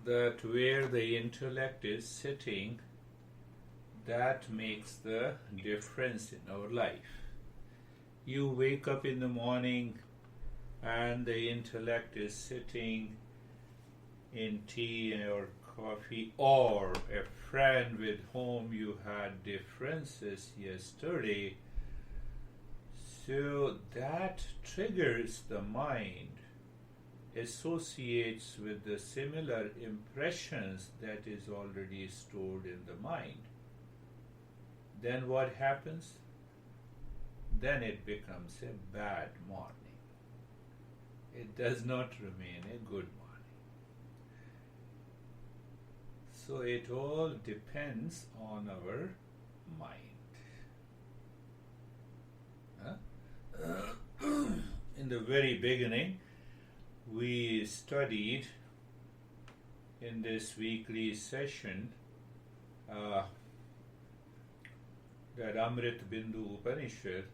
that where the intellect is sitting, that makes the difference in our life. You wake up in the morning and the intellect is sitting in tea or coffee, or a friend with whom you had differences yesterday. So that triggers the mind, associates with the similar impressions that is already stored in the mind. Then what happens? Then it becomes a bad morning. It does not remain a good morning. So it all depends on our mind. In the very beginning, we studied in this weekly session that Amrit Bindu Upanishad,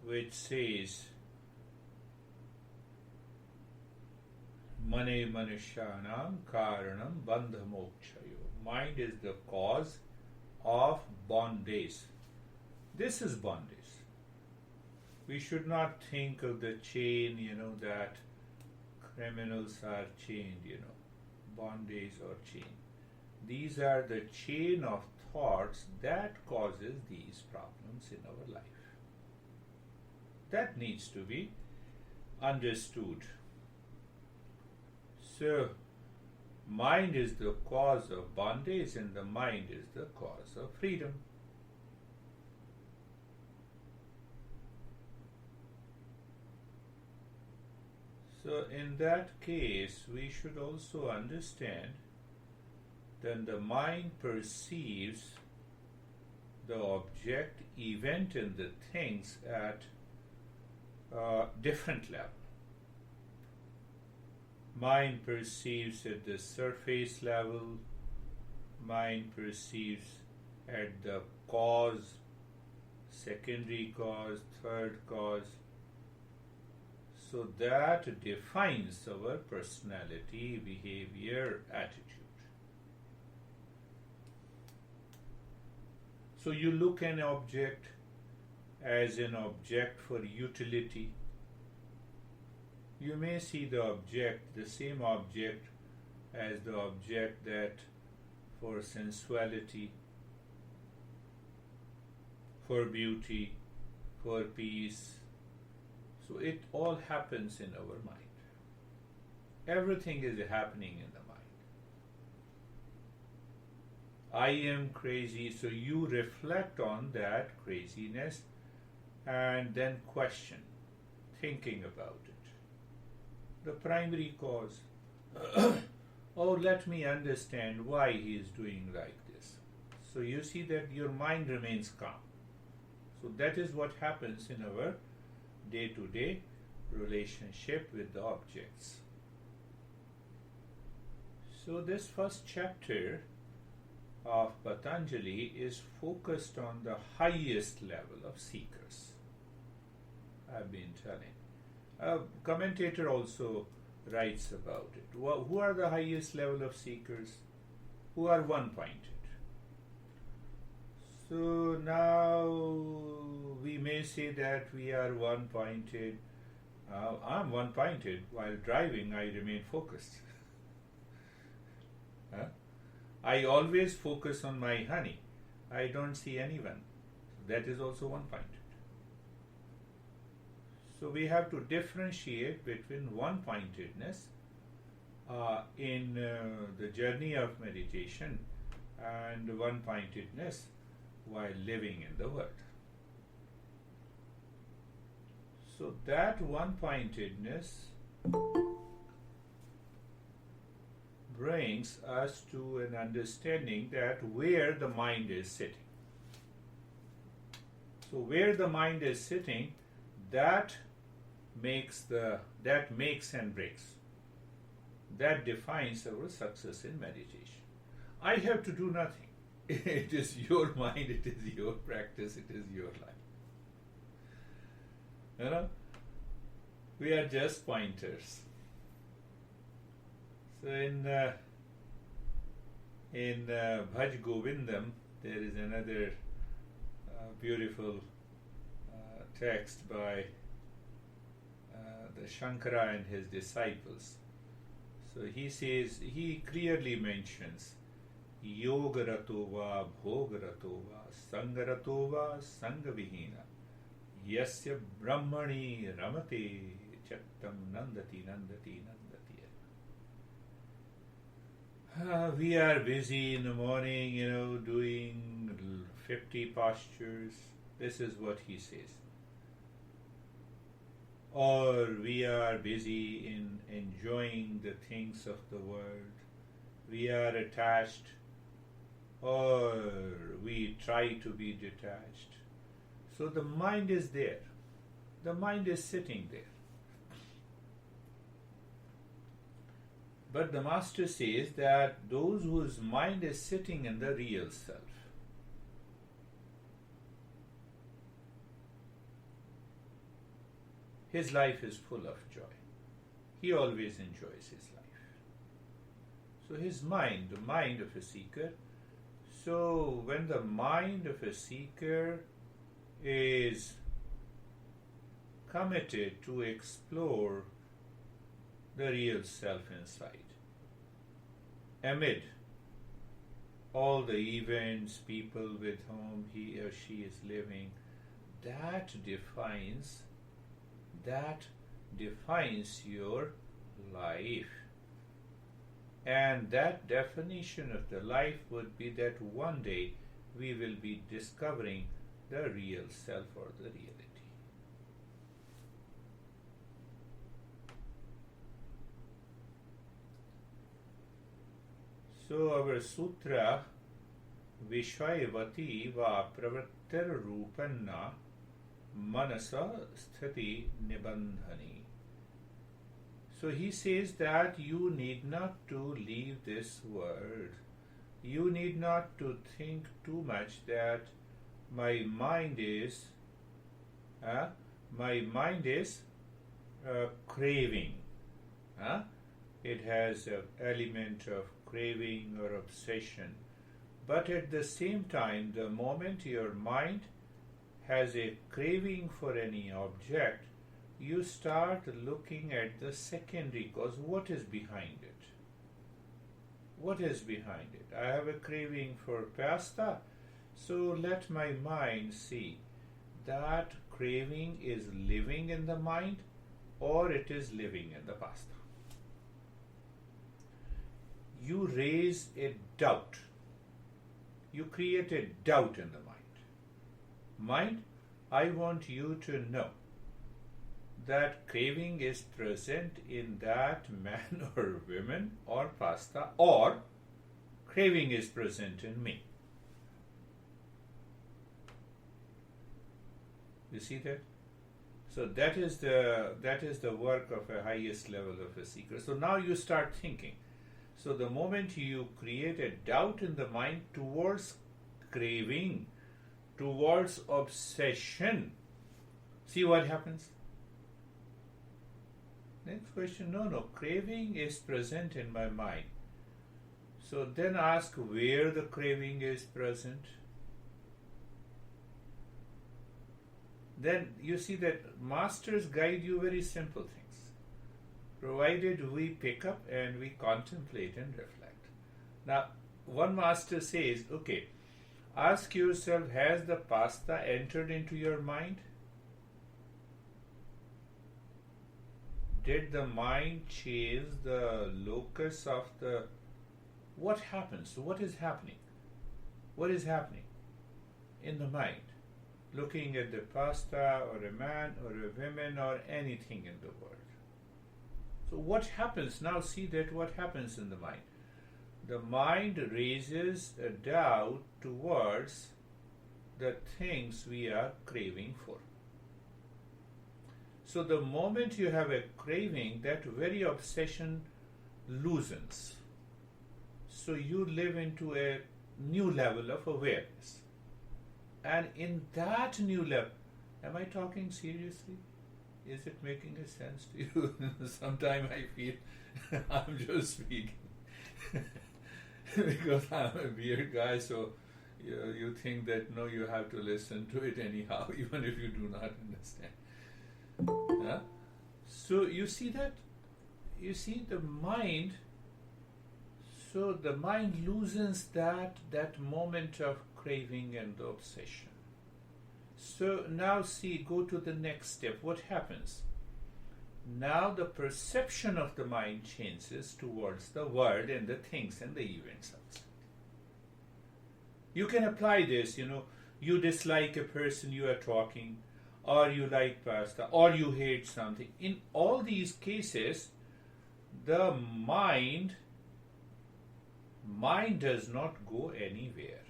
which says, Mane Manushyanam Karanam Bandha Mokshayo. Mind is the cause of bondage. This is bondage. We should not think of the chain, that criminals are chained, bondage or chain. These are the chain of thoughts that causes these problems in our life. That needs to be understood. So, mind is the cause of bondage and the mind is the cause of freedom. So, in that case, we should also understand that the mind perceives the object, event, and the things at different level. Mind perceives at the surface level, mind perceives at the cause, secondary cause, third cause. So that defines our personality, behavior, attitude. So you look an object as an object for utility. You may see the same object, as the object that for sensuality, for beauty, for peace. So it all happens in our mind. Everything is happening in the mind. I am crazy, so you reflect on that craziness and then question, thinking about it. The primary cause. Oh, let me understand why he is doing like this. So you see that your mind remains calm. So that is what happens in our day-to-day relationship with the objects. So this first chapter of Patanjali is focused on the highest level of seekers. I've been telling. A commentator also writes about it. Who are the highest level of seekers? Who are one-pointed. So now we may say that we are one-pointed. I'm one-pointed. While driving, I remain focused. I always focus on my honey. I don't see anyone. That is also one-pointed. So we have to differentiate between one-pointedness in the journey of meditation and one-pointedness while living in the world. So that one-pointedness brings us to an understanding that where the mind is sitting. So where the mind is sitting, that makes and breaks. That defines our success in meditation. I have to do nothing. It is your mind, it is your practice, it is your life. We are just pointers. So in In Bhaj Govindam, there is another beautiful text by the Shankara and his disciples. So he says, he clearly mentions Yoga Ratova, Bhoga Ratova, Sangha Ratova, Sangha Vihina, Yasya Brahmani Ramate Chattam Nandati Nandati Nandati. We are busy in the morning, doing 50 postures. This is what he says. Or we are busy in enjoying the things of the world. We are attached, or we try to be detached. So the mind is there. The mind is sitting there. But the Master says that those whose mind is sitting in the real self, his life is full of joy. He always enjoys his life. So his mind, the mind of a seeker, so when the mind of a seeker is committed to explore the real self inside, amid all the events, people with whom he or she is living, that defines your life. And that definition of the life would be that one day we will be discovering the real self or the reality. So our sutra Vishayavati va pravrittir rupanna manasa sthiti nibandhani. So he says that you need not to leave this world. You need not to think too much that my mind is craving. It has an element of craving or obsession. But at the same time, the moment your mind has a craving for any object, you start looking at the secondary cause. What is behind it? What is behind it? I have a craving for pasta, so let my mind see that craving is living in the mind or it is living in the pasta. You raise a doubt. You create a doubt in the mind. Mind, I want you to know that craving is present in that man or woman or pasta, or craving is present in me. You see that? So that is the work of a highest level of a seeker. So now you start thinking. So the moment you create a doubt in the mind towards craving, towards obsession, see what happens? Next question, no, craving is present in my mind. So then ask where the craving is present. Then you see that masters guide you very simple things, provided we pick up and we contemplate and reflect. Now, one master says, okay, ask yourself, has the pasta entered into your mind? Did the mind chase the locus of the... What happens? So what is happening? What is happening in the mind? Looking at the pasta or a man or a woman or anything in the world. So what happens? Now see that what happens in the mind. The mind raises a doubt towards the things we are craving for. So the moment you have a craving, that very obsession loosens. So you live into a new level of awareness. And in that new level, am I talking seriously? Is it making a sense to you? Sometimes I feel I'm just speaking. because I'm a weird guy, so you think that no, you have to listen to it anyhow, even if you do not understand. Huh? So you see that? You see the mind, so the mind loosens that moment of craving and obsession. So now see, go to the next step. What happens? Now the perception of the mind changes towards the world and the things and the events outside. You can apply this, you dislike a person you are talking, or you like pasta, or you hate something. In all these cases, the mind does not go anywhere.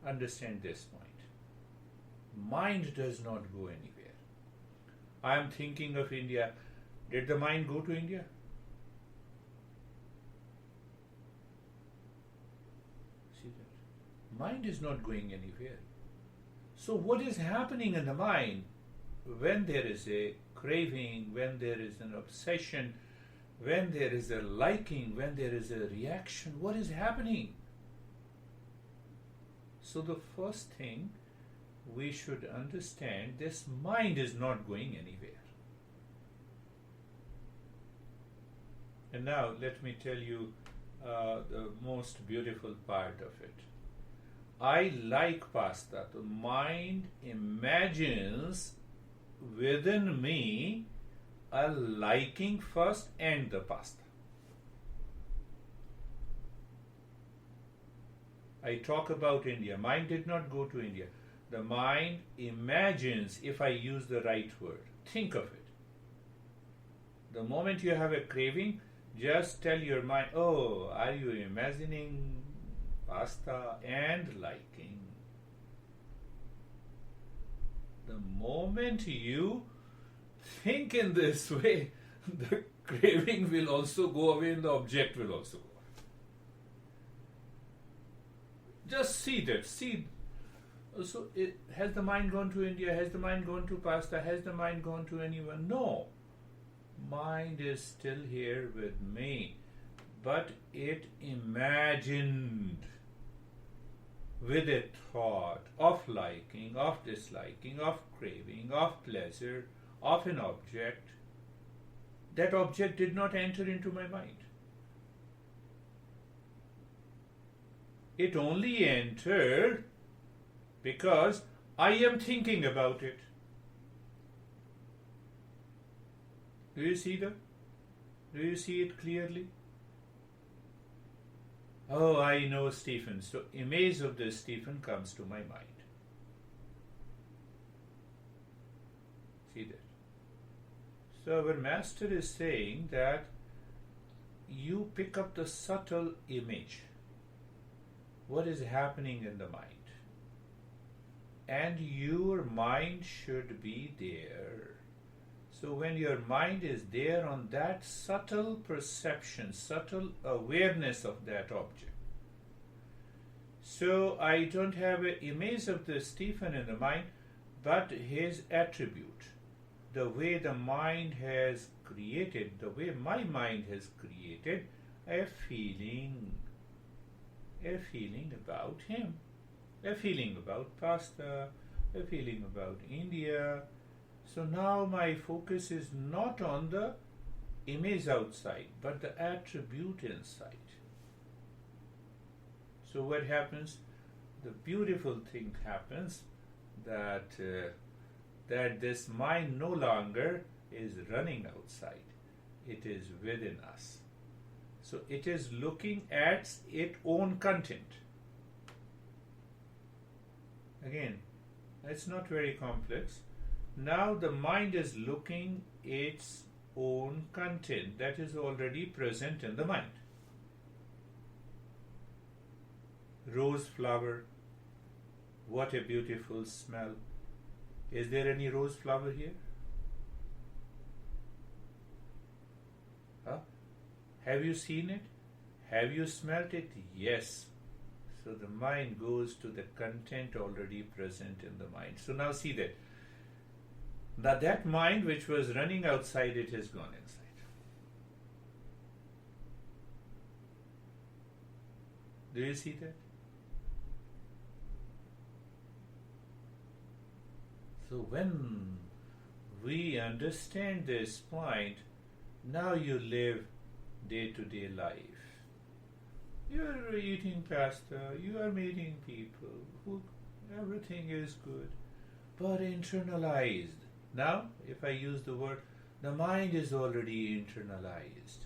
Understand this point. Mind does not go anywhere. I am thinking of India. Did the mind go to India? See that? Mind is not going anywhere. So what is happening in the mind when there is a craving, when there is an obsession, when there is a liking, when there is a reaction? What is happening? So the first thing we should understand, this mind is not going anywhere. And now let me tell you the most beautiful part of it. I like pasta. The mind imagines within me a liking first and the pasta. I talk about India. Mind did not go to India. The mind imagines, if I use the right word, think of it. The moment you have a craving, just tell your mind, oh, are you imagining pasta and liking? The moment you think in this way, the craving will also go away and the object will also go away. Just see that. So, has the mind gone to India? Has the mind gone to pasta? Has the mind gone to anyone? No. Mind is still here with me. But it imagined with a thought of liking, of disliking, of craving, of pleasure, of an object. That object did not enter into my mind. It only entered because I am thinking about it. Do you see that? Do you see it clearly? Oh, I know Stephen. So image of the Stephen comes to my mind. See that? So our master is saying that you pick up the subtle image. What is happening in the mind? And your mind should be there. So when your mind is there on that subtle perception, subtle awareness of that object. So I don't have an image of the Stephen in the mind, but his attribute, the way the mind has created, the way my mind has created a feeling about him, a feeling about pasta, a feeling about India. So now my focus is not on the image outside, but the attribute inside. So what happens? The beautiful thing happens that this mind no longer is running outside. It is within us. So it is looking at its own content. Again, it's not very complex. Now the mind is looking its own content that is already present in the mind. Rose flower, what a beautiful smell. Is there any rose flower here? Huh? Have you seen it? Have you smelt it? Yes. So the mind goes to the content already present in the mind. So now see that. That mind which was running outside, it has gone inside. Do you see that? So when we understand this point, now you live day-to-day life. You are eating pasta, you are meeting people, everything is good, but internalized. Now, if I use the word, the mind is already internalized.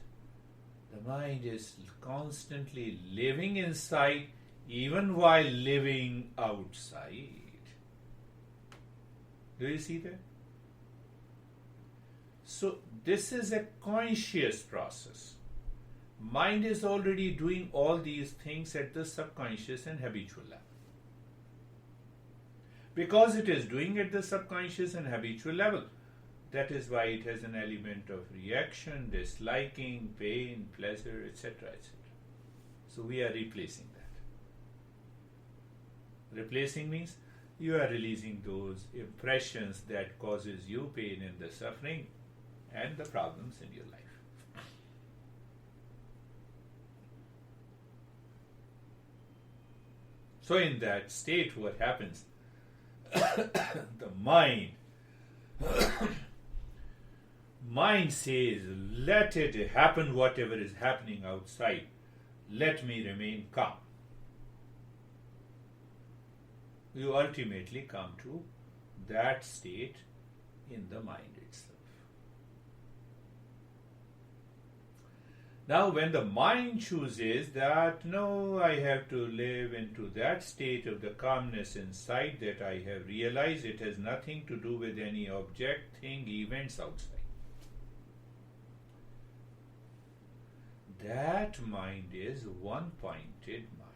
The mind is constantly living inside, even while living outside. Do you see that? So, this is a conscious process. Mind is already doing all these things at the subconscious and habitual level. Because it is doing at the subconscious and habitual level, that is why it has an element of reaction, disliking, pain, pleasure, etc., etc. So we are replacing that. Replacing means you are releasing those impressions that causes you pain and the suffering and the problems in your life. So in that state, what happens? The mind says, let it happen whatever is happening outside. Let me remain calm. You ultimately come to that state in the mind itself. Now, when the mind chooses that, no, I have to live into that state of the calmness inside that I have realized it has nothing to do with any object, thing, events outside. That mind is one-pointed mind.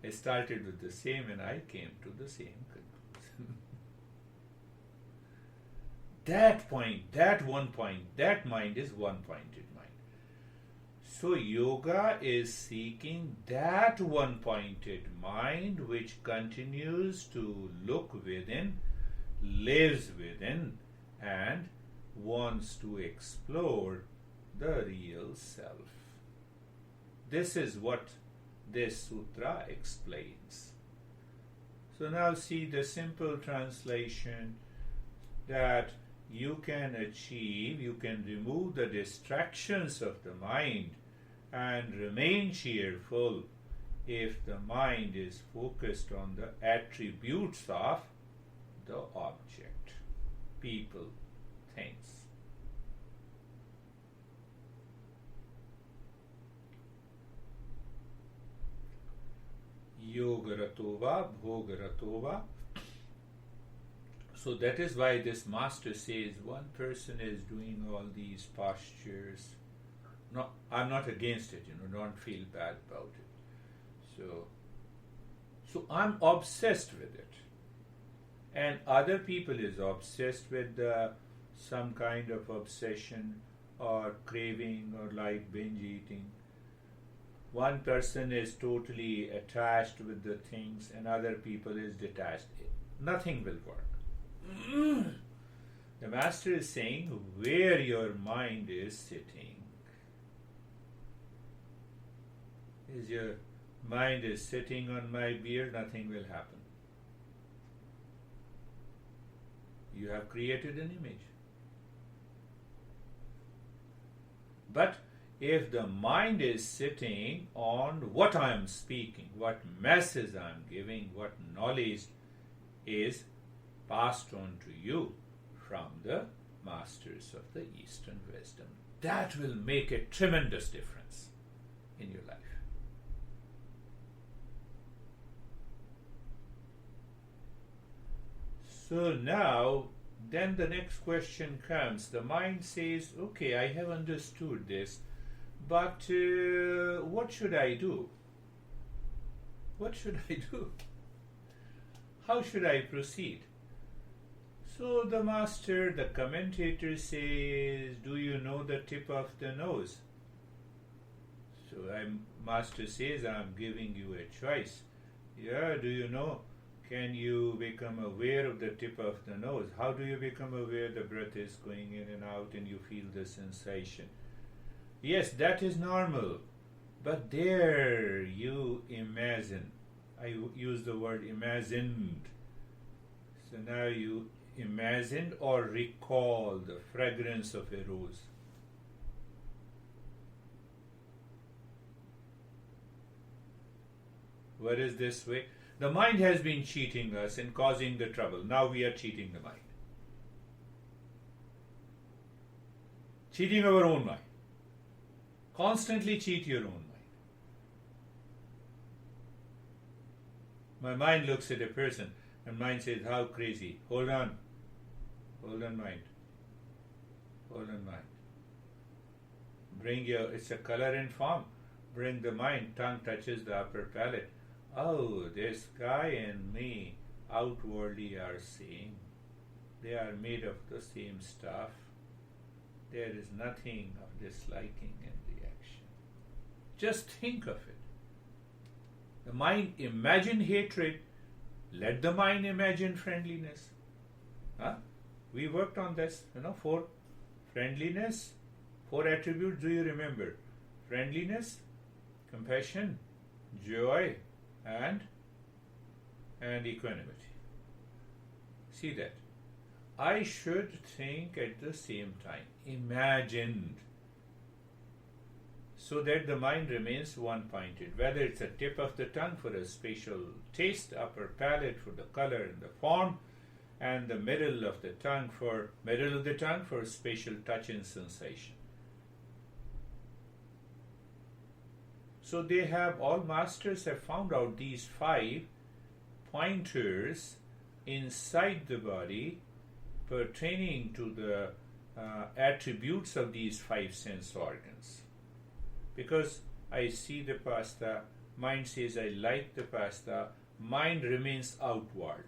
I started with the same and I came to the same conclusion. That point, that one point, that mind is one-pointed mind. So yoga is seeking that one-pointed mind which continues to look within, lives within, and wants to explore the real self. This is what this sutra explains. So now see the simple translation that you can achieve, you can remove the distractions of the mind and remain cheerful if the mind is focused on the attributes of the object, people, things. Yoga ratova, bhoga ratova. So that is why this master says one person is doing all these postures. No, I'm not against it, don't feel bad about it. So I'm obsessed with it. And other people is obsessed with some kind of obsession or craving or like binge eating. One person is totally attached with the things and other people is detached. Nothing will work. The master is saying where your mind is sitting. Is your mind is sitting on my beard, nothing will happen. You have created an image. But if the mind is sitting on what I am speaking, what message I am giving, what knowledge is passed on to you from the masters of the Eastern wisdom, that will make a tremendous difference in your life. So now, then the next question comes. The mind says, okay, I have understood this, but what should I do? What should I do? How should I proceed? So the master, the commentator says, do you know the tip of the nose? So master says, I'm giving you a choice. Yeah, do you know? Can you become aware of the tip of the nose? How do you become aware the breath is going in and out and you feel the sensation? Yes, that is normal. But there you imagine. I use the word imagined. So now you imagined or recall the fragrance of a rose. What is this way? The mind has been cheating us and causing the trouble. Now we are cheating the mind. Cheating our own mind. Constantly cheat your own mind. My mind looks at a person and mind says, how crazy. Hold on. Hold on, mind. Hold on, mind. It's a color and form. Bring the mind. Tongue touches the upper palate. Oh, this guy and me outwardly are same. They are made of the same stuff. There is nothing of disliking in reaction. Just think of it. The mind imagine hatred. Let the mind imagine friendliness. We worked on this, 4 friendliness, 4 attributes. Do you remember? Friendliness, compassion, joy, and equanimity. See that? I should think at the same time, imagined, so that the mind remains one-pointed, whether it's a tip of the tongue for a spatial taste, upper palate for the color and the form, and the middle of the tongue for spatial touch and sensation. So all masters have found out these 5 pointers inside the body pertaining to the attributes of these 5 sense organs. Because I see the pasta, mind says I like the pasta, mind remains outward.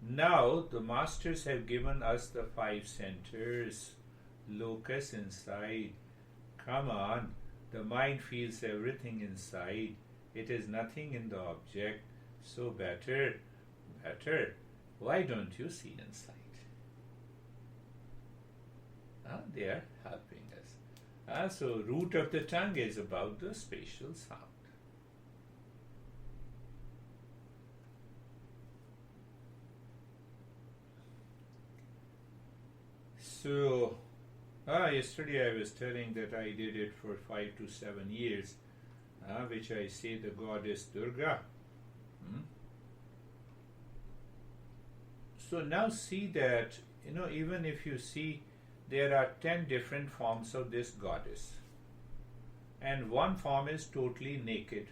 Now the masters have given us the 5 centers, locus inside. Come on. The mind feels everything inside. It is nothing in the object. So better. Why don't you see inside? They are helping us. So root of the tongue is about the spatial sound. So yesterday I was telling that I did it for 5 to 7 years, which I say the goddess Durga. So now see that, even if you see there are 10 different forms of this goddess, and one form is totally naked.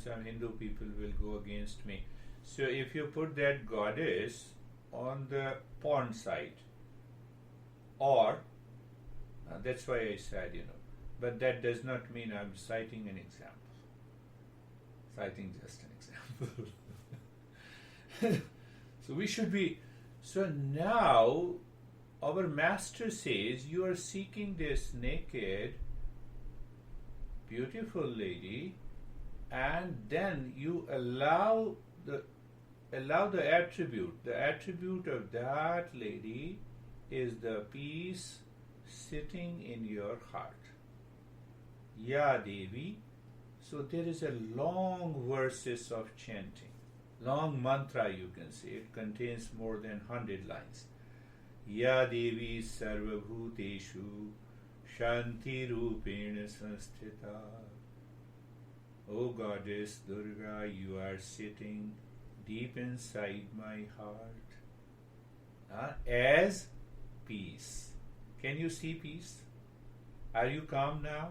Some Hindu people will go against me. So if you put that goddess on the porn site, or that's why I said, but that does not mean I'm citing an example. Citing just an example. So we should be. So now our master says you are seeking this naked, beautiful lady, and then you allow the attribute. The attribute of that lady is the peace sitting in your heart. Ya Devi. So there is a long verses of chanting, long mantra you can say. It contains more than 100 lines. Ya Devi Sarvabhuteshu Shanti Rupena Sanstita. O Goddess Durga, you are sitting deep inside my heart as peace. Can you see peace? Are you calm now?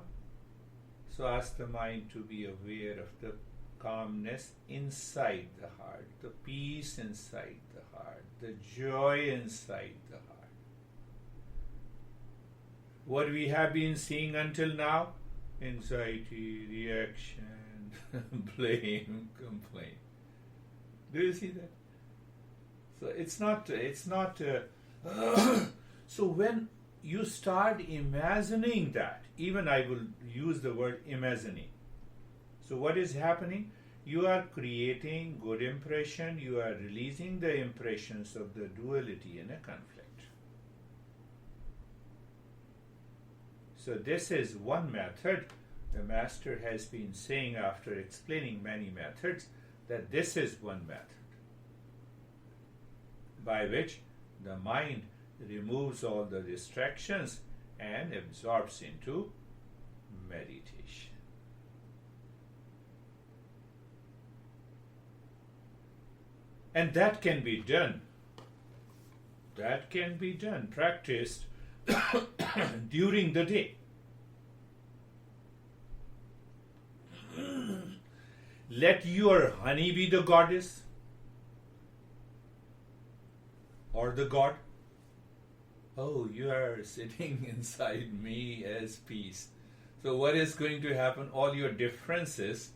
So ask the mind to be aware of the calmness inside the heart, the peace inside the heart, the joy inside the heart. What we have been seeing until now? Anxiety, reaction, blame, complaint. Do you see that? So it's not. So when you start imagining that, even I will use the word imagining. So what is happening? You are creating good impression, you are releasing the impressions of the duality in a conflict. So this is one method. The master has been saying, after explaining many methods, that this is one method by which the mind removes all the distractions and absorbs into meditation. And that can be done. That can be done, practiced during the day. Let your honey be the goddess or the god. Oh, you are sitting inside me as peace. So what is going to happen? All your differences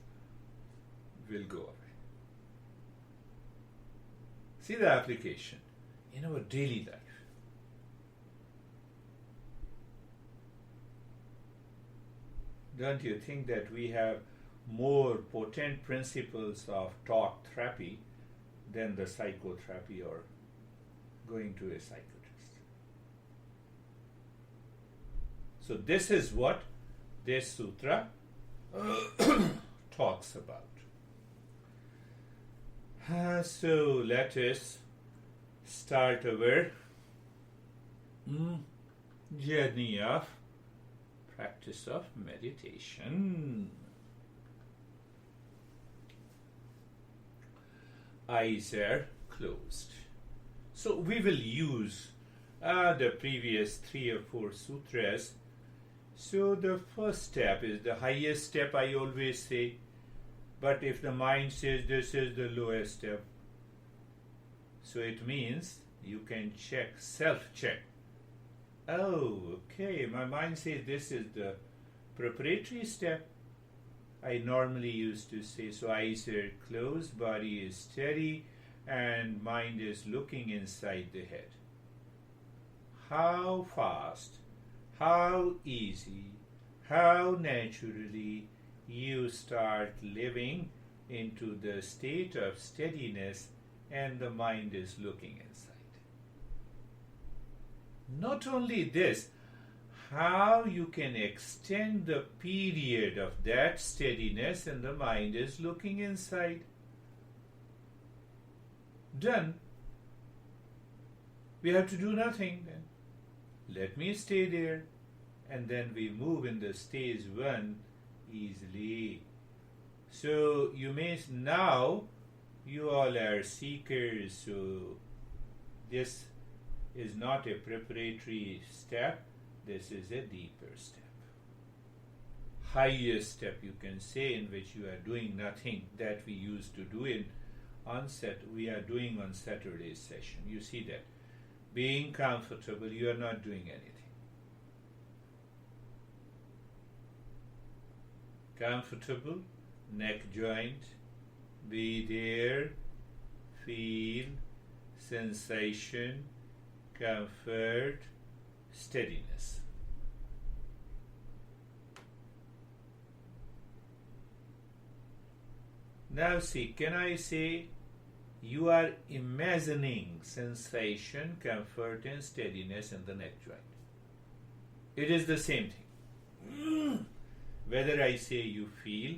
will go away. See the application in our daily life. Don't you think that we have more potent principles of talk therapy than the psychotherapy or going to a psychiatrist? So this is what this sutra talks about. So let us start our journey of practice of meditation. Eyes are closed. So we will use the previous 3 or 4 sutras. So the first step is the highest step, I always say. But if the mind says this is the lowest step, so it means you can check, self-check. Oh, okay, my mind says this is the preparatory step. I normally used to say, so eyes are closed, body is steady, and mind is looking inside the head. How fast, how easy, how naturally you start living into the state of steadiness and the mind is looking inside. Not only this, how you can extend the period of that steadiness and the mind is looking inside. Done. We have to do nothing then. Let me stay there, and then we move in the stage 1 easily. So you may now, you all are seekers, so this is not a preparatory step, this is a deeper step. Highest step, you can say, in which you are doing nothing that we used to do we are doing on Saturday's session. You see that. Being comfortable, you are not doing anything. Comfortable, neck joint, be there, feel, sensation, comfort, steadiness. Now see, can I say you are imagining sensation, comfort and steadiness in the neck joint? It is the same thing. Whether I say you feel,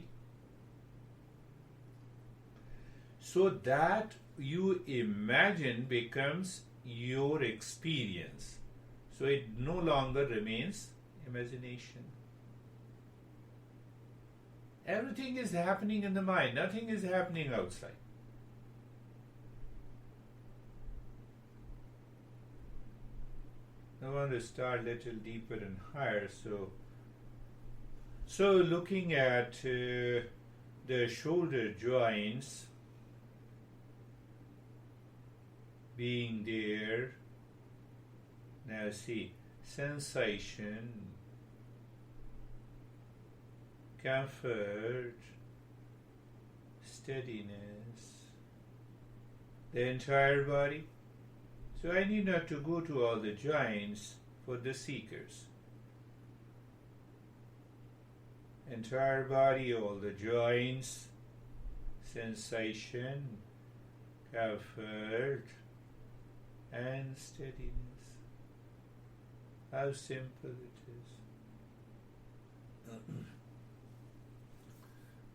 so that you imagine becomes your experience. So it no longer remains imagination. Everything is happening in the mind, nothing is happening outside. I want to start a little deeper and higher. So looking at the shoulder joints being there. Now see, sensation, comfort, steadiness, the entire body. So I need not to go to all the joints for the seekers. Entire body, all the joints, sensation, comfort, and steadiness. How simple it is.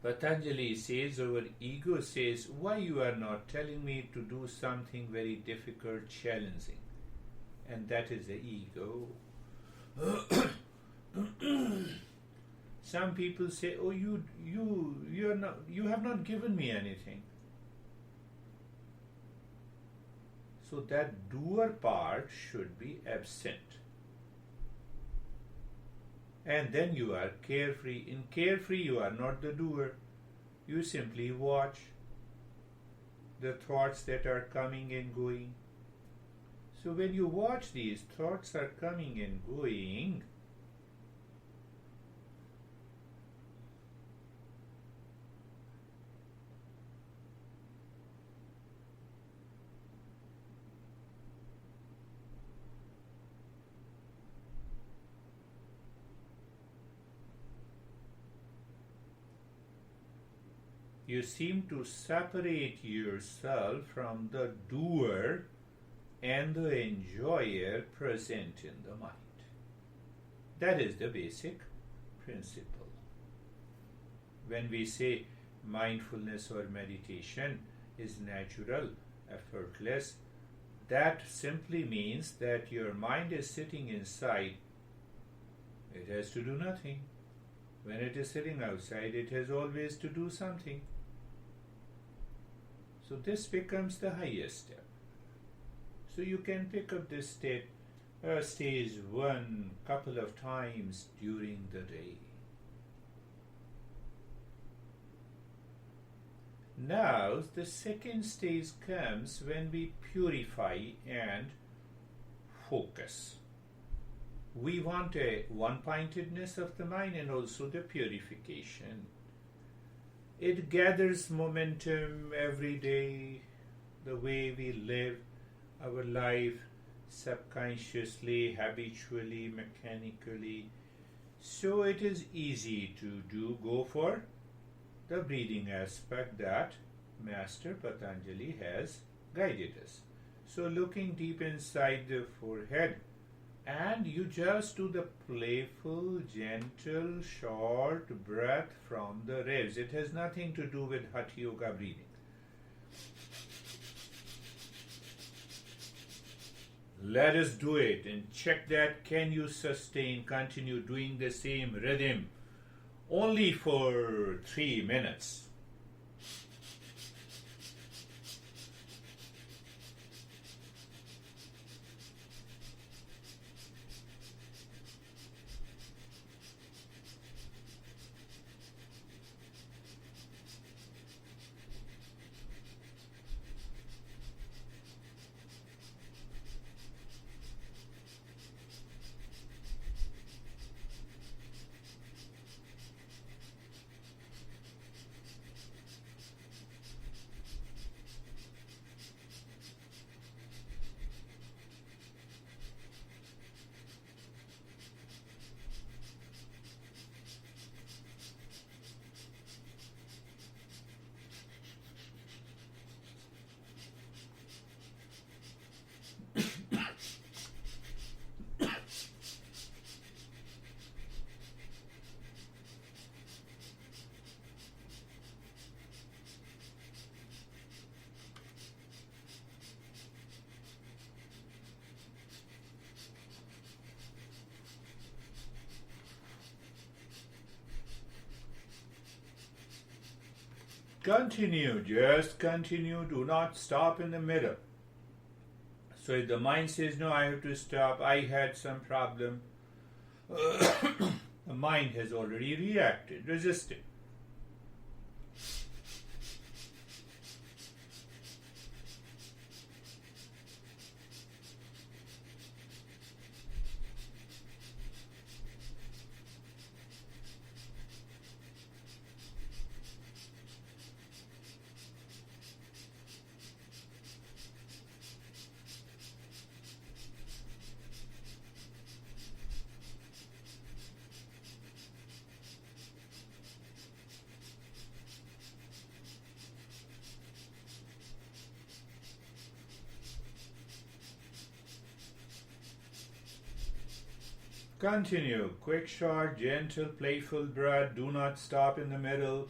Patanjali says, our ego says, why you are not telling me to do something very difficult, challenging? And that is the ego. Some people say, oh, you have not given me anything. So that doer part should be absent. And then you are carefree. In carefree, you are not the doer. You simply watch the thoughts that are coming and going. So when you watch these thoughts are coming and going, you seem to separate yourself from the doer and the enjoyer present in the mind. That is the basic principle. When we say mindfulness or meditation is natural, effortless, that simply means that your mind is sitting inside. It has to do nothing. When it is sitting outside, it has always to do something. So this becomes the highest step. So you can pick up this stage one couple of times during the day. Now the second stage comes when we purify and focus. We want a one-pointedness of the mind and also the purification. It gathers momentum every day, the way we live our life subconsciously, habitually, mechanically. So it is easy to go for the breathing aspect that Master Patanjali has guided us. So looking deep inside the forehead, and you just do the playful, gentle, short breath from the ribs. It has nothing to do with Hatha Yoga breathing. Let us do it and check that can you continue doing the same rhythm only for 3 minutes. Continue, just continue, do not stop in the middle. So if the mind says, no, I have to stop, I had some problem, the mind has already reacted, resisted. Continue. Quick, short, gentle, playful breath. Do not stop in the middle.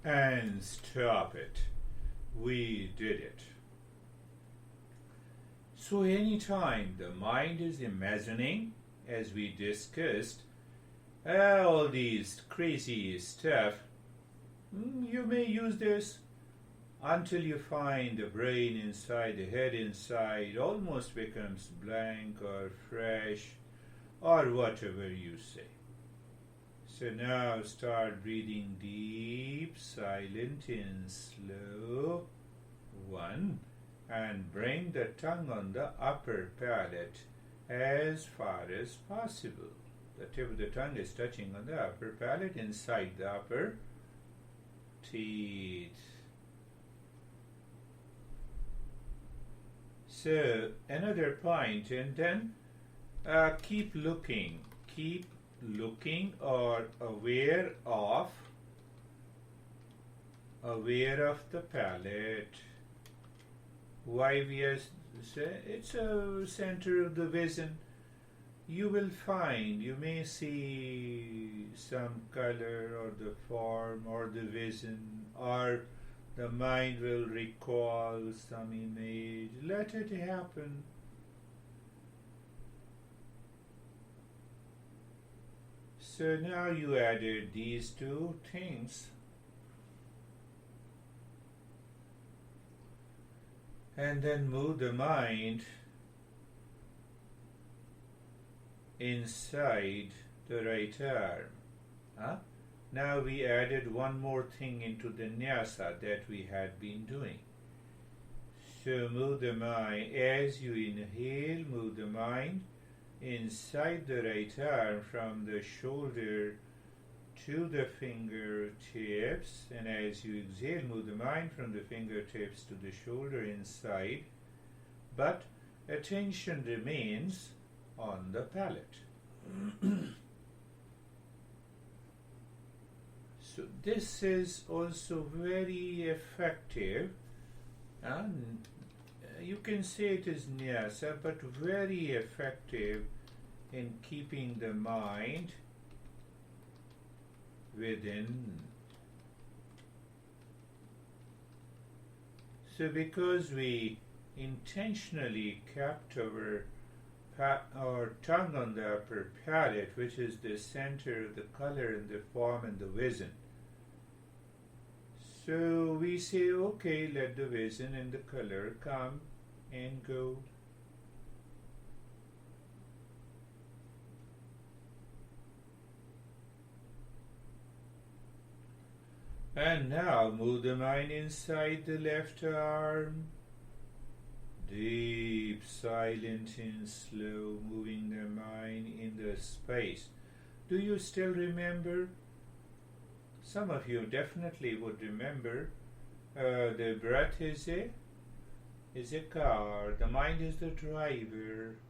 And stop it. We did it. So anytime the mind is imagining, as we discussed, all these crazy stuff, you may use this until you find the brain inside, the head inside, almost becomes blank or fresh or whatever you say. So now start breathing deep, silent and slow. 1. And bring the tongue on the upper palate as far as possible. The tip of the tongue is touching on the upper palate inside the upper teeth. So another point, and then keep looking or aware of the palate. Why we are say it's a center of the vision. You will find, you may see some color or the form or the vision, or the mind will recall some image. Let it happen. So now you added these two things. And then move the mind inside the right arm. Now we added one more thing into the nyasa that we had been doing. So move the mind, as you inhale, move the mind inside the right arm from the shoulder to the fingertips, and as you exhale, move the mind from the fingertips to the shoulder inside, but attention remains on the palate. So this is also very effective, and you can say it is nyasa, but very effective in keeping the mind within. So because we intentionally kept our tongue on the upper palate, which is the center of the color and the form and the vision, so we say, okay, let the vision and the color come and go. And now move the mind inside the left arm. Deep, silent and slow, moving the mind in the space. Do you still remember? Some of you definitely would remember the breath is a car, the mind is the driver,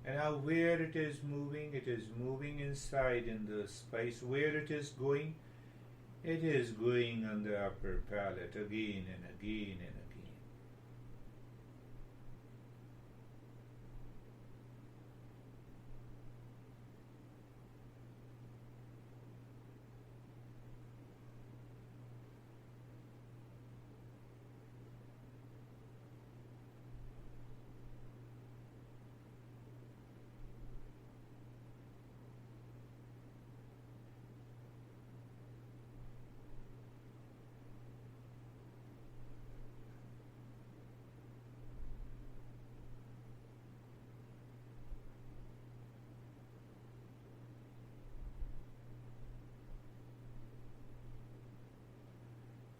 and how where it is moving inside in the space. Where it is going on the upper palate again and again and again.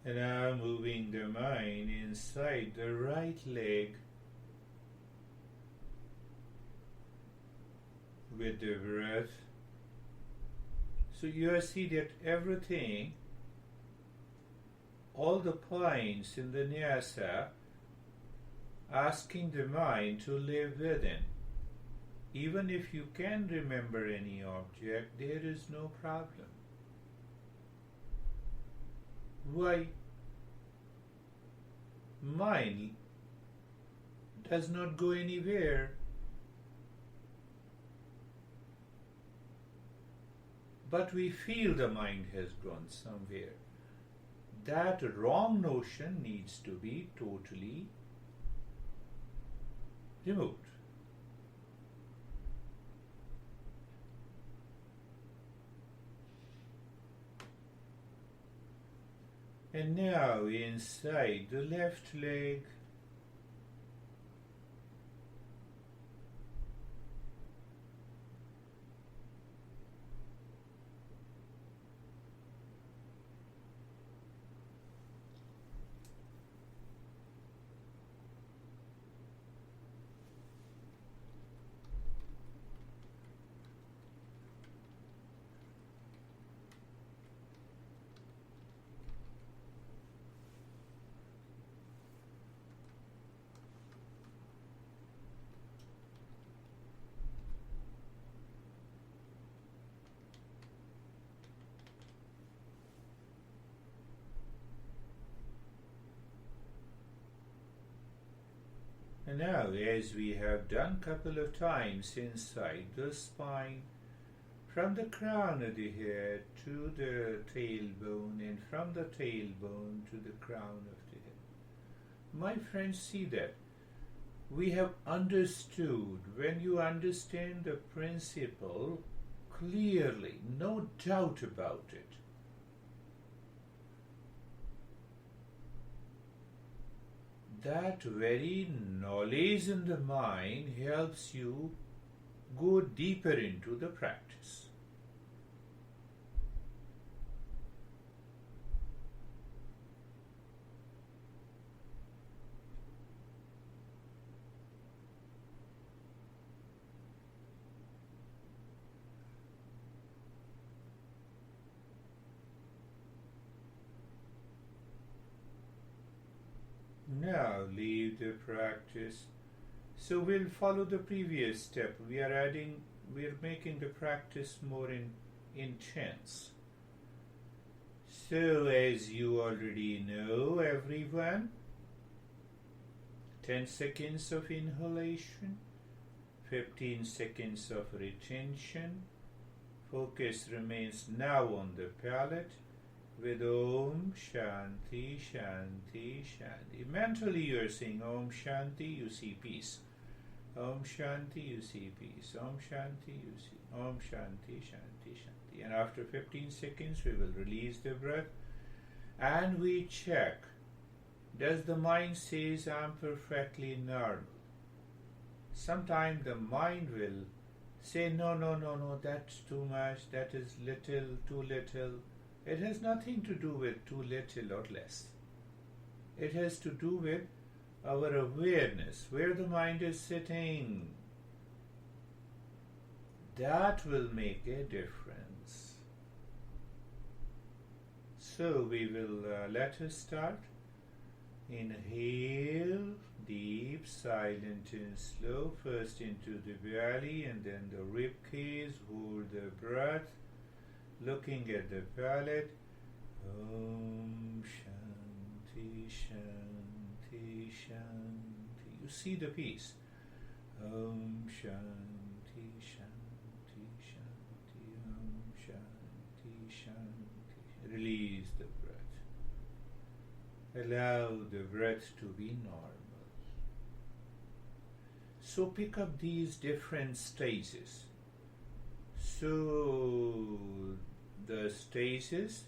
And now moving the mind inside the right leg with the breath. So you see that everything, all the points in the nyasa, asking the mind to live within. Even if you can remember any object, there is no problem. Why? Mind does not go anywhere. But we feel the mind has gone somewhere. That wrong notion needs to be totally removed. And now inside the left leg, and now as we have done couple of times inside the spine, from the crown of the head to the tailbone, and from the tailbone to the crown of the head. My friends, see that we have understood. When you understand the principle clearly, no doubt about it, that very knowledge in the mind helps you go deeper into the practice. Now leave the practice. So we'll follow the previous step. We're making the practice more intense. So as you already know, everyone, 10 seconds of inhalation, 15 seconds of retention. Focus remains now on the palate with Om Shanti Shanti Shanti. Mentally you are saying Om Shanti, you see peace. Om Shanti, you see peace. Om Shanti, you see Om Shanti Shanti Shanti. And after 15 seconds we will release the breath and we check. Does the mind says I'm perfectly normal? Sometimes the mind will say no, that's too much, that is little, too little. It has nothing to do with too little or less. It has to do with our awareness, where the mind is sitting. That will make a difference. So we will let us start. Inhale, deep, silent and slow, first into the belly and then the rib cage. Hold the breath, looking at the palate. Om Shanti Shanti Shanti. You see the peace. Om Shanti Shanti Shanti. Om Shanti Shanti. Release the breath. Allow the breath to be normal. So pick up these different stages. So the stages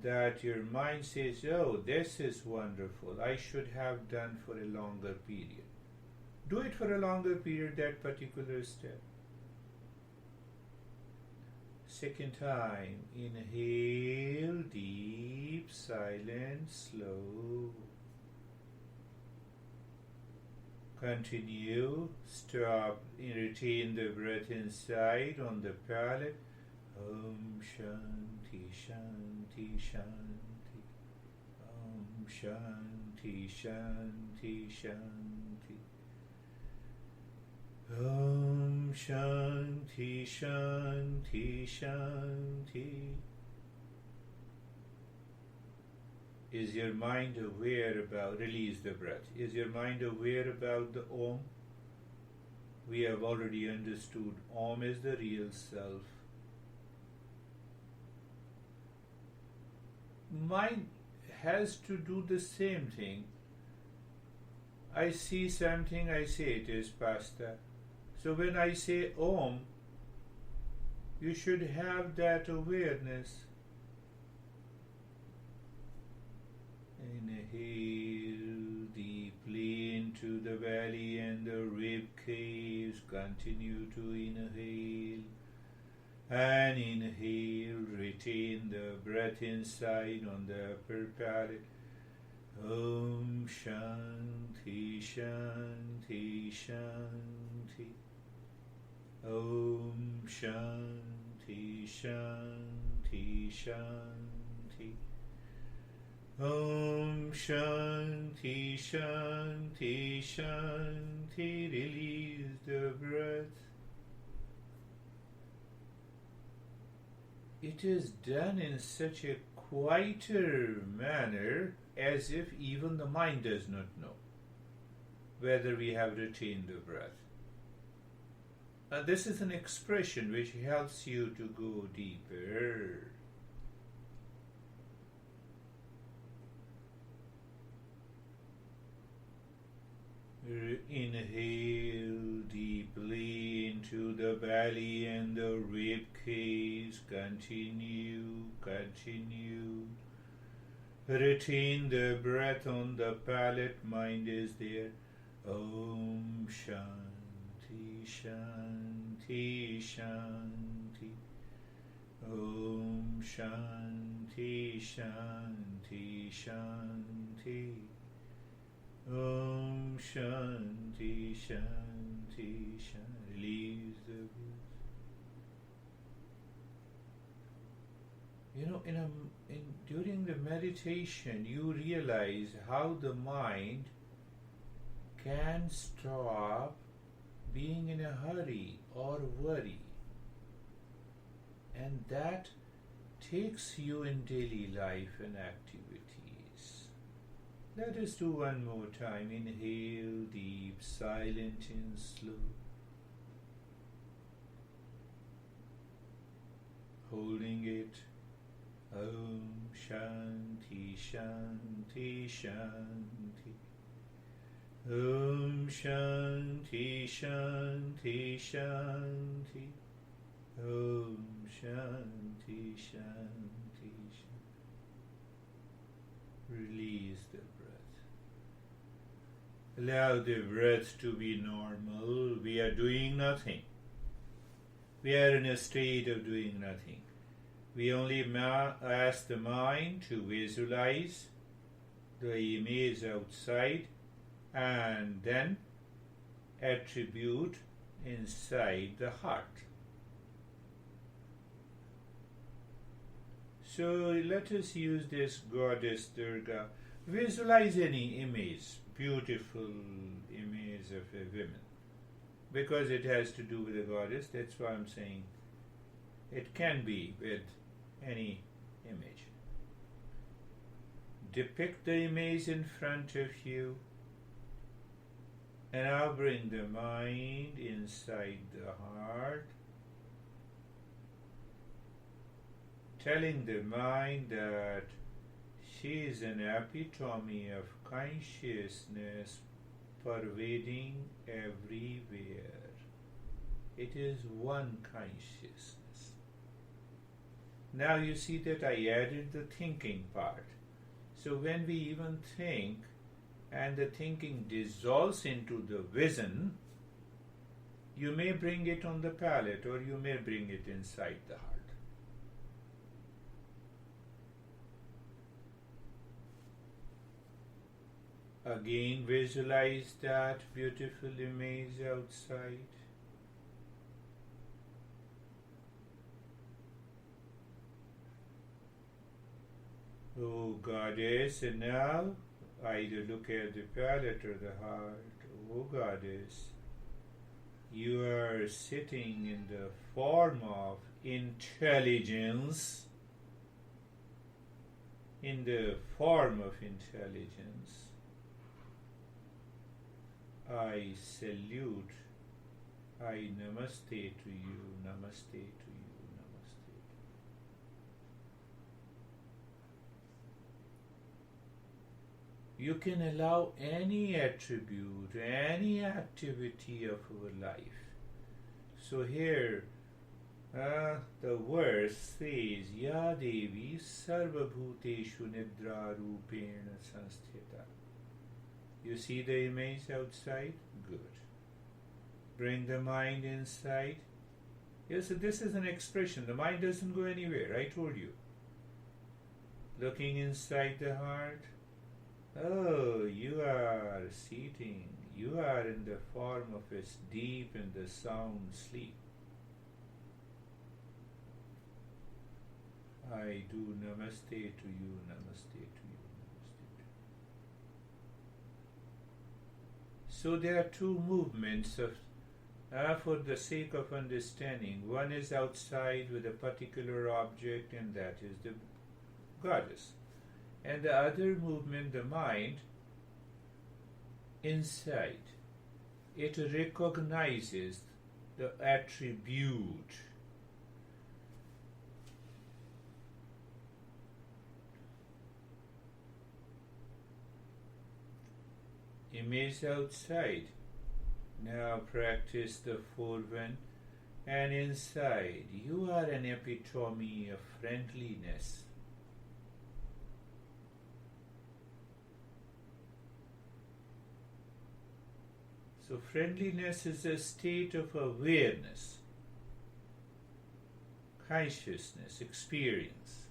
that your mind says, oh, this is wonderful, I should have done for a longer period. Do it for a longer period, that particular step. Second time, inhale, deep, silent, slow. Continue, stop, retain the breath inside on the palate. Om Shanti Shanti Shanti. Om Shanti Shanti Shanti. Om Shanti Shanti Shanti. Is your mind aware about, release the breath, is your mind aware about the Om? We have already understood Om is the real self. Mind has to do the same thing. I see something, I say it is pasta. So when I say Om, you should have that awareness. Inhale deeply into the belly and the rib caves. Continue to inhale. And inhale, retain the breath inside on the upper palate. Om Shanti Shanti Shanti. Om Shanti Shanti Shanti. Om Shanti Shanti Shanti. Release the breath. It is done in such a quieter manner as if even the mind does not know whether we have retained the breath. This is an expression which helps you to go deeper. Inhale deeply into the belly and the rib cage. Continue. Retain the breath on the palate. Mind is there. Om Shanti Shanti Shanti. Om Shanti Shanti Shanti. Om Shanti Shanti Shanti. Release the breath. During the meditation, you realize how the mind can stop being in a hurry or worry, and that takes you in daily life and activities. Let us do one more time. Inhale deep, silent and slow. Holding it. Om Shanti Shanti Shanti. Om Shanti Shanti Shanti. Om Shanti Shanti Shanti. Release the breath. Allow the breath to be normal. We are doing nothing. We are in a state of doing nothing. We only ask the mind to visualize the image outside and then attribute inside the heart. So let us use this goddess Durga. Visualize any image, beautiful image of a woman. Because it has to do with a goddess, that's why I'm saying it can be with any image. Depict the image in front of you, and now bring the mind inside the heart, telling the mind that she is an epitome of consciousness pervading everywhere. It is one consciousness. Now you see that I added the thinking part. So when we even think and the thinking dissolves into the vision, you may bring it on the palate or you may bring it inside the heart. Again, visualize that beautiful image outside. Oh Goddess, and now either look at the palate or the heart. Oh Goddess, you are sitting in the form of intelligence. In the form of intelligence, I salute, I namaste to you, namaste to you, namaste. You can allow any attribute, any activity of our life. So here, the verse says, Ya Devi Sarvabhuteshu Nidra Rupena Sanstita. You see the image outside? Good. Bring the mind inside. Yes, so this is an expression. The mind doesn't go anywhere, I told you. Looking inside the heart. Oh, you are sitting. You are in the form of a deep and the sound sleep. I do namaste to you, namaste to you, namaste to you. So there are two movements of, for the sake of understanding. One is outside with a particular object, and that is the goddess. And the other movement, the mind, inside. It recognizes the attribute. Image outside. Now practice the forewind, and inside you are an epitome of friendliness. So friendliness is a state of awareness, consciousness, experience.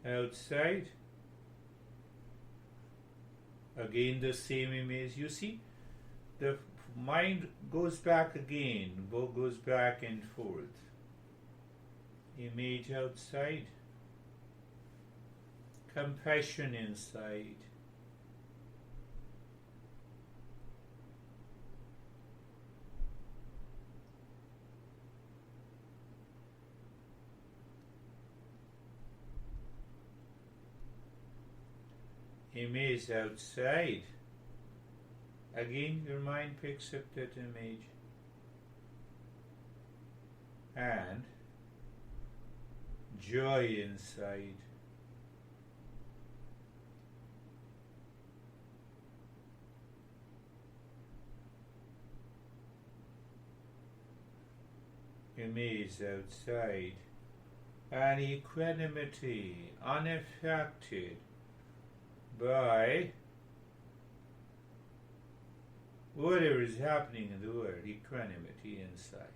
Outside, again the same image. You see, the mind goes back again, goes back and forth. Image outside, compassion inside. Image outside. Again, your mind picks up that image and joy inside. Image outside and equanimity, unaffected by whatever is happening in the world, equanimity inside.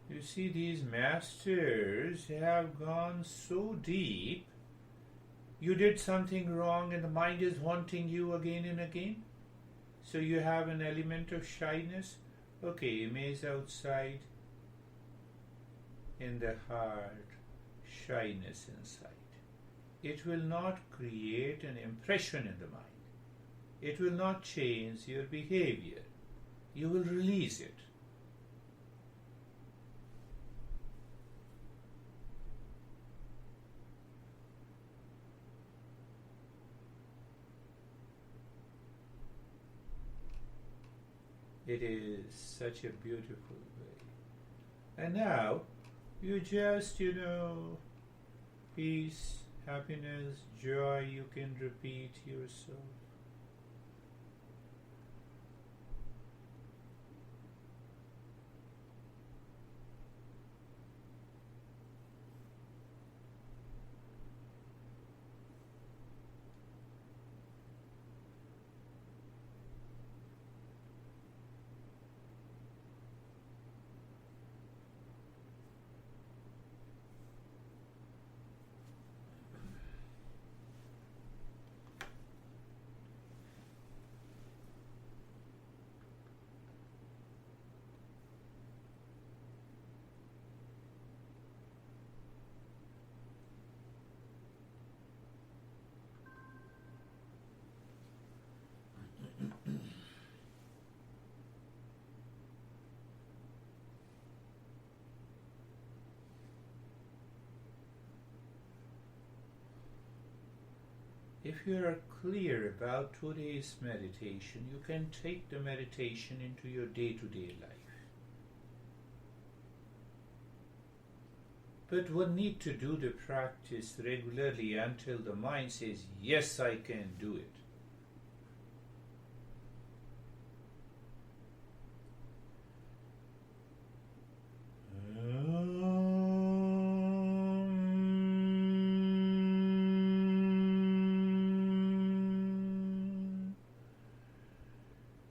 You see, these masters have gone so deep. You did something wrong and the mind is haunting you again and again. So you have an element of shyness. Okay, image outside. In the heart, shyness inside. It will not create an impression in the mind. It will not change your behavior. You will release it. It is such a beautiful way. And now, you just, peace, happiness, joy, you can repeat yourself. if you are clear about today's meditation, you can take the meditation into your day-to-day life. But one need to do the practice regularly until the mind says, yes, I can do it.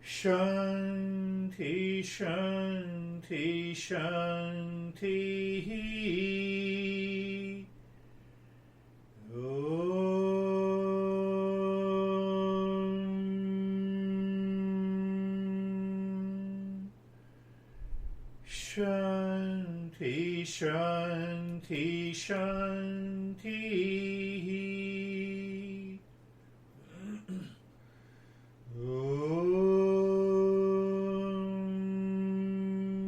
Shanti, Shanti, Shanti. Om. Shanti, Shanti, Shanti. Om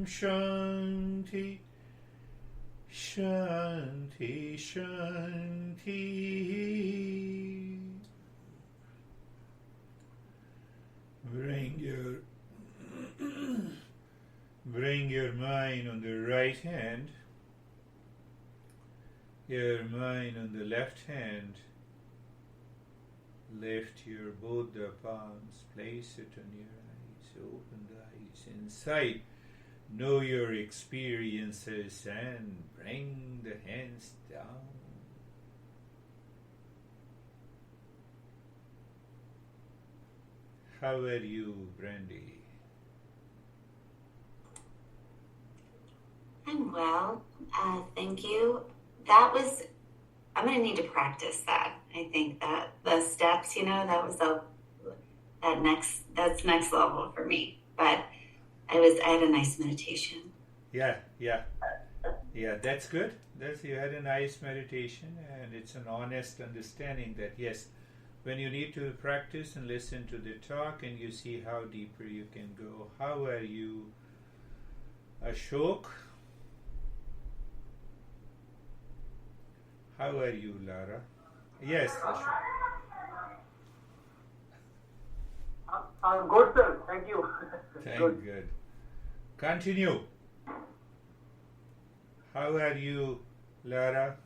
Shanti, Shanti, Shanti. Bring your mind on the right hand, your mind on the left hand. Lift your both the palms, place it on your eyes, open the eyes inside. Know your experiences and bring the hands down. How are you, Brandy? I'm well. Thank you. I'm going to need to practice that. I think that the steps, that's next level for me. But I had a nice meditation. Yeah, that's good. You had a nice meditation, and it's an honest understanding that yes, when you need to practice and listen to the talk and you see how deeper you can go. How are you, Ashok? How are you, Lara? Yes, Ashok. I'm good, sir. Thank you. Good. Continue. How are you, Lara?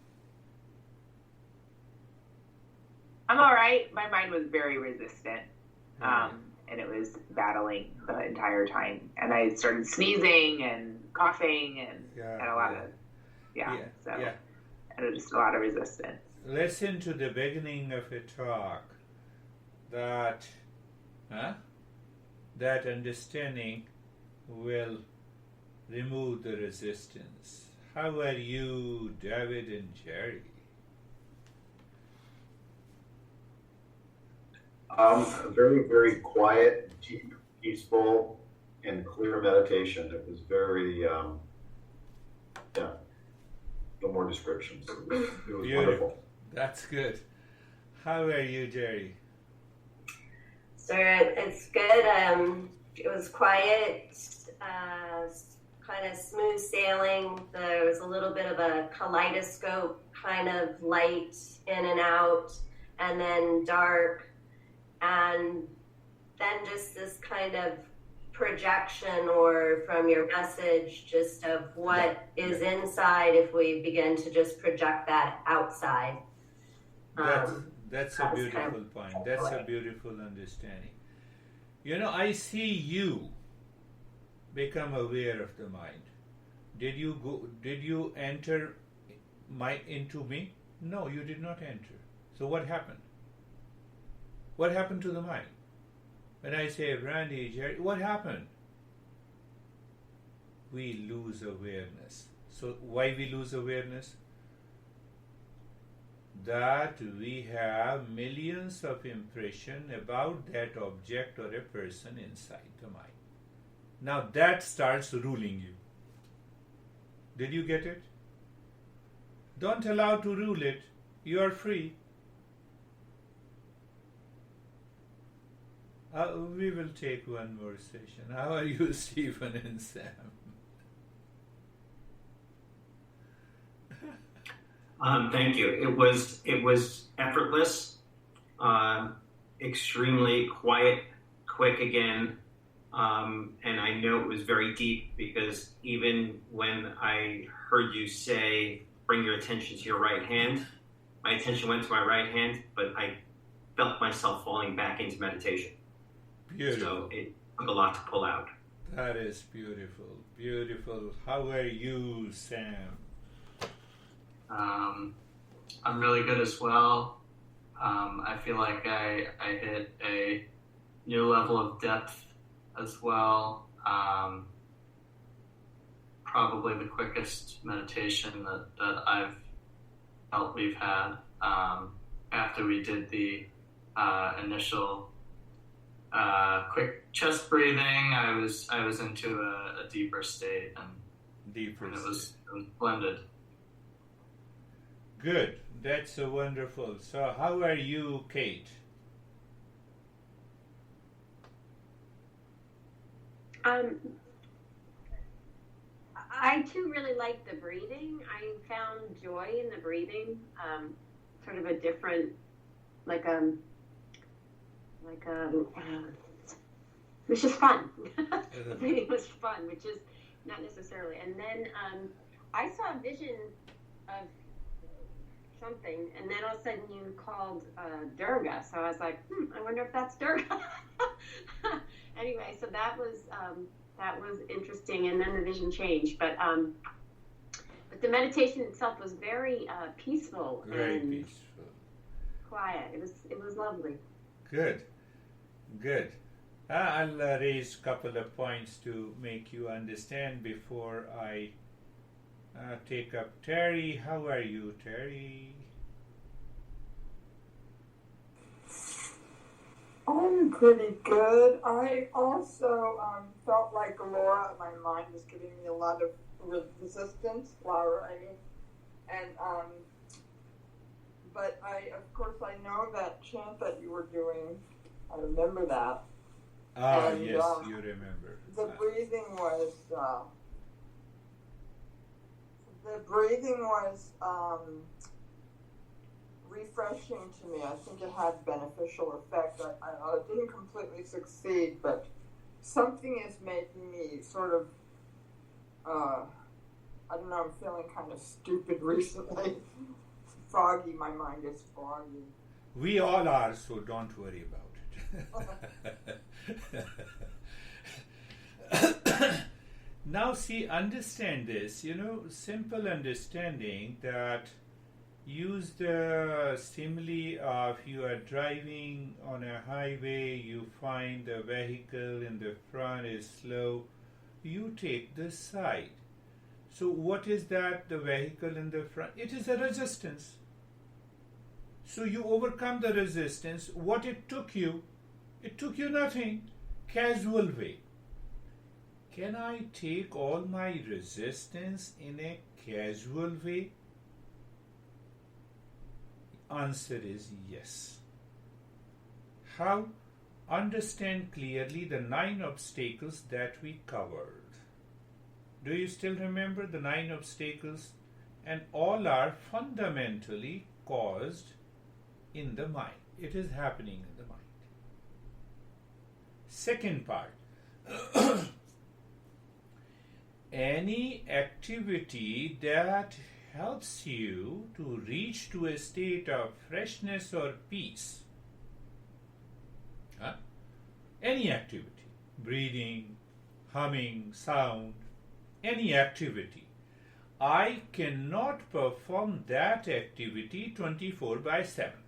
I'm all right. My mind was very resistant, and it was battling the entire time. And I started sneezing and coughing and had a lot of, and just a lot of resistance. Listen to the beginning of a talk. That understanding will remove the resistance. How are you, David and Jerry? Very, very quiet, deep, peaceful, and clear meditation. It was very, no more descriptions. It was wonderful. That's good. How are you, Jerry? So it's good. It was quiet, kind of smooth sailing. There was a little bit of a kaleidoscope kind of light in and out, and then dark, and then just this kind of projection or from your message just of what is inside if we begin to just project that outside. That's a beautiful point. That's a beautiful understanding. I see you become aware of the mind. Did you enter into me? No, you did not enter. So what happened? What happened to the mind? When I say Randy, Jerry, what happened? We lose awareness. So why we lose awareness? That we have millions of impressions about that object or a person inside the mind. Now that starts ruling you. Did you get it? Don't allow to rule it. You are free. We will take one more session. How are you, Stephen and Sam? Thank you. It was effortless, extremely quiet, quick again. And I know it was very deep because even when I heard you say, bring your attention to your right hand, my attention went to my right hand, but I felt myself falling back into meditation. Beautiful. So it took a lot to pull out. That is beautiful. Beautiful. How are you, Sam? I'm really good as well. I feel like I hit a new level of depth as well. Probably the quickest meditation that I've felt we've had. After we did the initial quick chest breathing, I was into a deeper state, and it was blended. Good. That's so wonderful. So how are you, Kate? I too really like the breathing. I found joy in the breathing, sort of a different, it was just fun. The breathing was fun, which is not necessarily. And then I saw a vision of something, and then all of a sudden you called Durga. So I was like, I wonder if that's Durga. Anyway, so that was interesting, and then the vision changed. But the meditation itself was very peaceful and peaceful, quiet. It was lovely. Good. I'll raise a couple of points to make you understand before I take up Terry. How are you, Terry? I'm pretty good. I also felt like Laura, my mind was giving me a lot of resistance while writing. And, but of course, I know that chant that you were doing. I remember that. And, yes, you remember. The breathing was, refreshing to me. I think it had beneficial effect. I didn't completely succeed, but something is making me sort of, I don't know, I'm feeling kind of stupid recently. Foggy, my mind is foggy. We all are, so don't worry about it. Now see, understand this, simple understanding that use the simile of you are driving on a highway, you find the vehicle in the front is slow, you take the side. So what is that, the vehicle in the front? It is a resistance. So you overcome the resistance. What it took you nothing. Casual way. Can I take all my resistance in a casual way? Answer is yes. How? Understand clearly the 9 obstacles that we covered. Do you still remember the 9 obstacles? And all are fundamentally caused in the mind. It is happening in the mind. Second part. Any activity that helps you to reach to a state of freshness or peace. Any activity, breathing, humming, sound, any activity. I cannot perform that activity 24/7.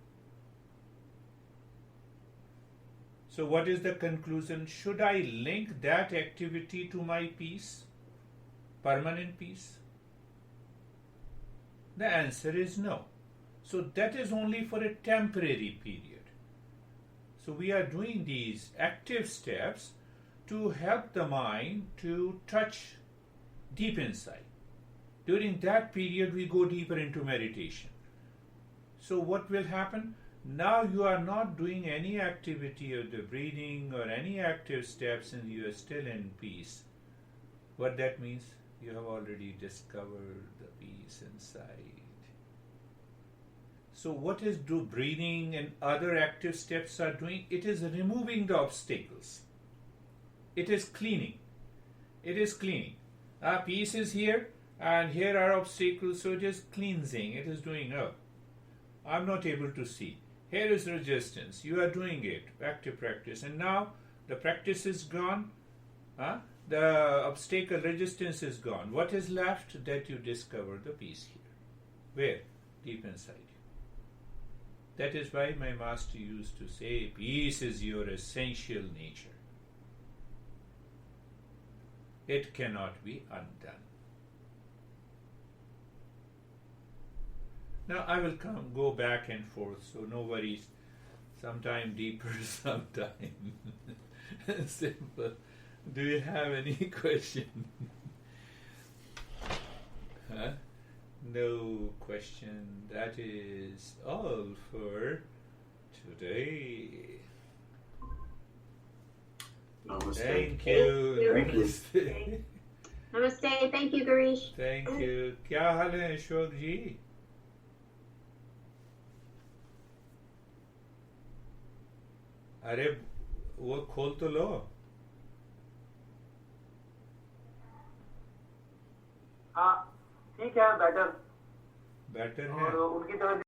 So what is the conclusion? Should I link that activity to my peace? Permanent peace? The answer is no. So that is only for a temporary period. So we are doing these active steps to help the mind to touch deep inside. During that period, we go deeper into meditation. So what will happen? Now you are not doing any activity of the breathing or any active steps and you are still in peace. What that means? You have already discovered the peace inside. So what is do breathing and other active steps are doing? It is removing the obstacles. It is cleaning. It is cleaning. Peace is here, and here are obstacles, so it is cleansing. It is doing, oh, I'm not able to see. Here is resistance. You are doing it. Active practice. And now the practice is gone. The obstacle resistance is gone. What is left? That you discover the peace here. Where? Deep inside you. That is why my master used to say, peace is your essential nature. It cannot be undone. Now I will go back and forth, so no worries. Sometime deeper, sometime simple. Do you have any question? No question. That is all for today. Namaste. Thank you. Thank you. Namaste. Namaste. Thank you, Girish. Thank you. क्या हाल है अशोक जी? अरे वो खोल तो लो. हाँ ठीक है, better better है. और उनकी तरफ